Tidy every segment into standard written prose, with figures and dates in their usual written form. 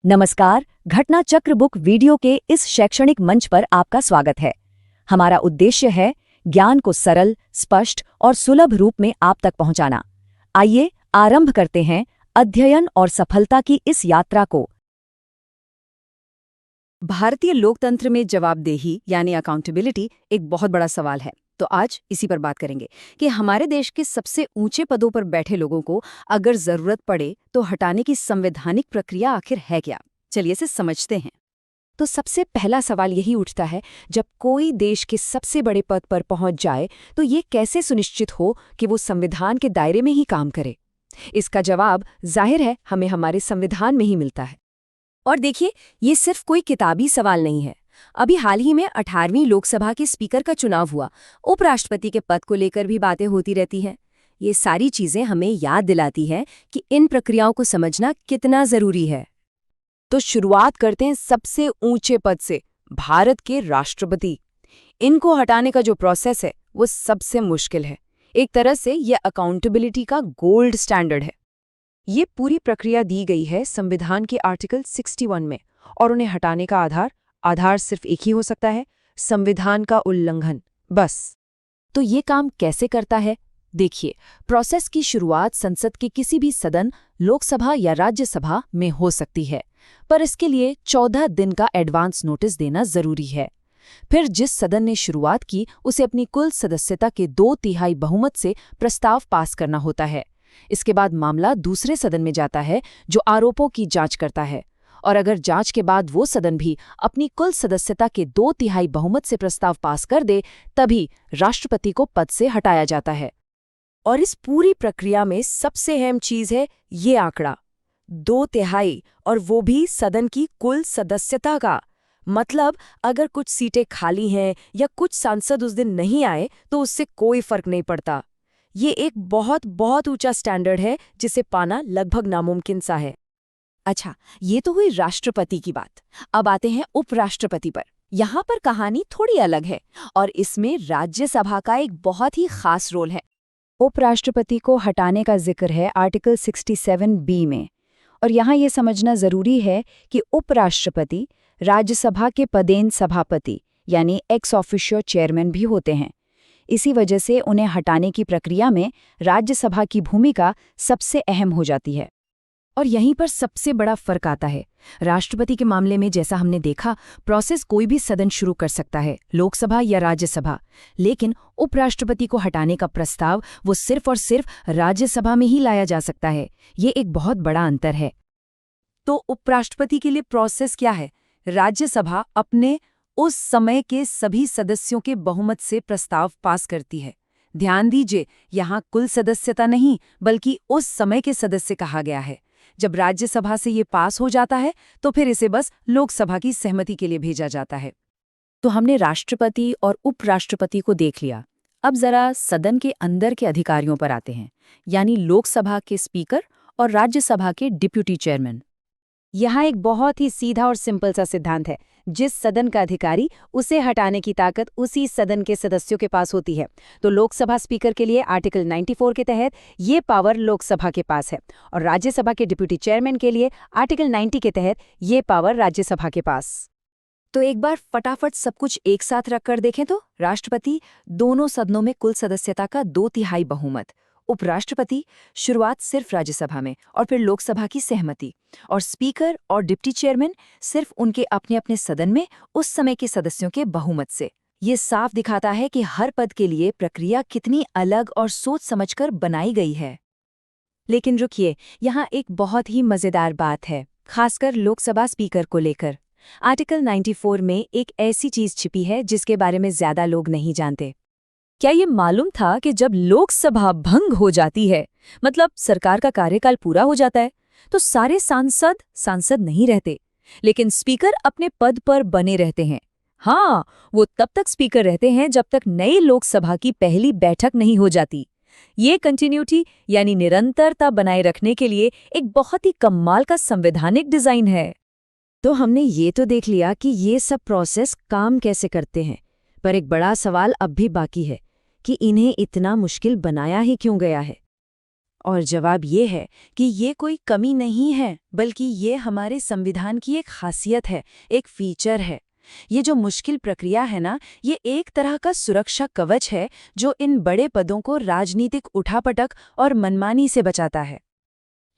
नमस्कार, घटना चक्र बुक वीडियो के इस शैक्षणिक मंच पर आपका स्वागत है। हमारा उद्देश्य है ज्ञान को सरल, स्पष्ट और सुलभ रूप में आप तक पहुंचाना। आइए आरंभ करते हैं अध्ययन और सफलता की इस यात्रा को। भारतीय लोकतंत्र में जवाबदेही यानी अकाउंटेबिलिटी एक बहुत बड़ा सवाल है। तो आज इसी पर बात करेंगे कि हमारे देश के सबसे ऊंचे पदों पर बैठे लोगों को अगर जरूरत पड़े तो हटाने की संवैधानिक प्रक्रिया आखिर है क्या। चलिए इसे समझते हैं। तो सबसे पहला सवाल यही उठता है, जब कोई देश के सबसे बड़े पद पर पहुंच जाए तो ये कैसे सुनिश्चित हो कि वो संविधान के दायरे में ही काम करे। इसका जवाब जाहिर है हमें हमारे संविधान में ही मिलता है। और देखिए, ये सिर्फ कोई किताबी सवाल नहीं है। अभी हाल ही में 18वीं लोकसभा के स्पीकर का चुनाव हुआ। उपराष्ट्रपति के पद को लेकर भी बातें होती रहती हैं। ये सारी चीजें हमें याद दिलाती हैं कि इन प्रक्रियाओं को समझना कितना जरूरी है। तो शुरुआत करते हैं सबसे ऊंचे पद से, भारत के राष्ट्रपति। इनको हटाने का जो प्रोसेस है वो सबसे मुश्किल है। एक तरह से ये अकाउंटेबिलिटी का गोल्ड स्टैंडर्ड है। ये पूरी प्रक्रिया दी गई है संविधान के आर्टिकल 61 में, और उन्हें हटाने का आधार सिर्फ एक ही हो सकता है, संविधान का उल्लंघन, बस। तो ये काम कैसे करता है? देखिए, प्रोसेस की शुरुआत संसद के किसी भी सदन, लोकसभा या राज्यसभा में हो सकती है, पर इसके लिए 14 दिन का एडवांस नोटिस देना जरूरी है। फिर जिस सदन ने शुरुआत की उसे अपनी कुल सदस्यता के 2/3 बहुमत से प्रस्ताव पास करना होता है। इसके बाद मामला दूसरे सदन में जाता है जो आरोपों की जांच करता है, और अगर जांच के बाद वो सदन भी अपनी कुल सदस्यता के 2/3 बहुमत से प्रस्ताव पास कर दे, तभी राष्ट्रपति को पद से हटाया जाता है। और इस पूरी प्रक्रिया में सबसे अहम चीज है ये आंकड़ा 2/3, और वो भी सदन की कुल सदस्यता का। मतलब अगर कुछ सीटें खाली हैं या कुछ सांसद उस दिन नहीं आए तो उससे कोई फर्क नहीं पड़ता। ये एक बहुत बहुत ऊंचा स्टैंडर्ड है जिसे पाना लगभग नामुमकिन सा है। अच्छा, ये तो हुई राष्ट्रपति की बात। अब आते हैं उपराष्ट्रपति पर। यहाँ पर कहानी थोड़ी अलग है, और इसमें राज्यसभा का एक बहुत ही खास रोल है। उपराष्ट्रपति को हटाने का जिक्र है आर्टिकल 67B में, और यहाँ ये समझना जरूरी है कि उपराष्ट्रपति राज्यसभा के पदेन सभापति यानी एक्स ऑफिशियो चेयरमैन भी होते हैं। इसी वजह से उन्हें हटाने की प्रक्रिया में राज्यसभा की भूमिका सबसे अहम हो जाती है। और यहीं पर सबसे बड़ा फर्क आता है। राष्ट्रपति के मामले में जैसा हमने देखा, प्रोसेस कोई भी सदन शुरू कर सकता है, लोकसभा या राज्यसभा, लेकिन उपराष्ट्रपति को हटाने का प्रस्ताव वो सिर्फ और सिर्फ राज्यसभा में ही लाया जा सकता है। ये एक बहुत बड़ा अंतर है। तो उपराष्ट्रपति के लिए प्रोसेस क्या है? राज्यसभा अपने उस समय के सभी सदस्यों के बहुमत से प्रस्ताव पास करती है। ध्यान दीजिए, यहाँ कुल सदस्यता नहीं बल्कि उस समय के सदस्य कहा गया है। जब राज्यसभा से ये पास हो जाता है तो फिर इसे बस लोकसभा की सहमति के लिए भेजा जाता है। तो हमने राष्ट्रपति और उपराष्ट्रपति को देख लिया। अब जरा सदन के अंदर के अधिकारियों पर आते हैं, यानी लोकसभा के स्पीकर और राज्यसभा के डिप्यूटी चेयरमैन। यहाँ एक बहुत ही सीधा और सिंपल सा सिद्धांत है। जिस सदन का अधिकारी, उसे हटाने की ताकत उसी सदन के सदस्यों के पास होती है। तो लोकसभा स्पीकर के लिए आर्टिकल 94 के तहत ये पावर लोकसभा के पास है, और राज्यसभा के डिप्यूटी चेयरमैन के लिए आर्टिकल 90 के तहत ये पावर राज्यसभा के पास। तो एक बार फटाफट सब कुछ एक साथ रखकर देखें तो राष्ट्रपति, दोनों सदनों में कुल सदस्यता का 2/3 बहुमत। उपराष्ट्रपति, शुरुआत सिर्फ राज्यसभा में और फिर लोकसभा की सहमति। और स्पीकर और डिप्टी चेयरमैन सिर्फ उनके अपने अपने सदन में उस समय के सदस्यों के बहुमत से। ये साफ दिखाता है कि हर पद के लिए प्रक्रिया कितनी अलग और सोच समझकर बनाई गई है। लेकिन रुकिए, यहाँ एक बहुत ही मजेदार बात है, खासकर लोकसभा स्पीकर को लेकर। आर्टिकल 94 में एक ऐसी चीज छिपी है जिसके बारे में ज्यादा लोग नहीं जानते। क्या ये मालूम था कि जब लोकसभा भंग हो जाती है, मतलब सरकार का कार्यकाल पूरा हो जाता है, तो सारे सांसद नहीं रहते, लेकिन स्पीकर अपने पद पर बने रहते हैं। हाँ, वो तब तक स्पीकर रहते हैं जब तक नई लोकसभा की पहली बैठक नहीं हो जाती। ये कंटिन्यूटी यानी निरंतरता बनाए रखने के लिए एक बहुत ही कमाल का संवैधानिक डिजाइन है। तो हमने ये तो देख लिया कि ये सब प्रोसेस काम कैसे करते हैं, पर एक बड़ा सवाल अब भी बाकी है कि इन्हें इतना मुश्किल बनाया ही क्यों गया है। और जवाब ये है कि ये कोई कमी नहीं है, बल्कि ये हमारे संविधान की एक खासियत है, एक फीचर है। ये जो मुश्किल प्रक्रिया है ना, ये एक तरह का सुरक्षा कवच है जो इन बड़े पदों को राजनीतिक उठापटक और मनमानी से बचाता है।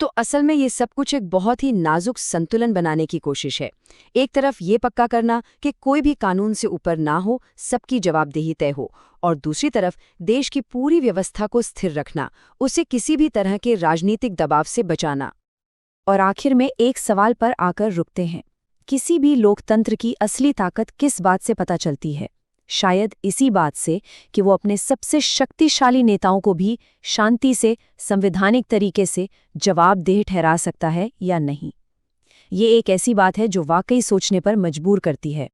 तो असल में ये सब कुछ एक बहुत ही नाजुक संतुलन बनाने की कोशिश है। एक तरफ ये पक्का करना कि कोई भी कानून से ऊपर ना हो, सबकी जवाबदेही तय हो, और दूसरी तरफ देश की पूरी व्यवस्था को स्थिर रखना, उसे किसी भी तरह के राजनीतिक दबाव से बचाना। और आखिर में एक सवाल पर आकर रुकते हैं, किसी भी लोकतंत्र की असली ताकत किस बात से पता चलती है? शायद इसी बात से कि वो अपने सबसे शक्तिशाली नेताओं को भी शांति से, संवैधानिक तरीके से जवाबदेह ठहरा सकता है या नहीं। ये एक ऐसी बात है जो वाकई सोचने पर मजबूर करती है।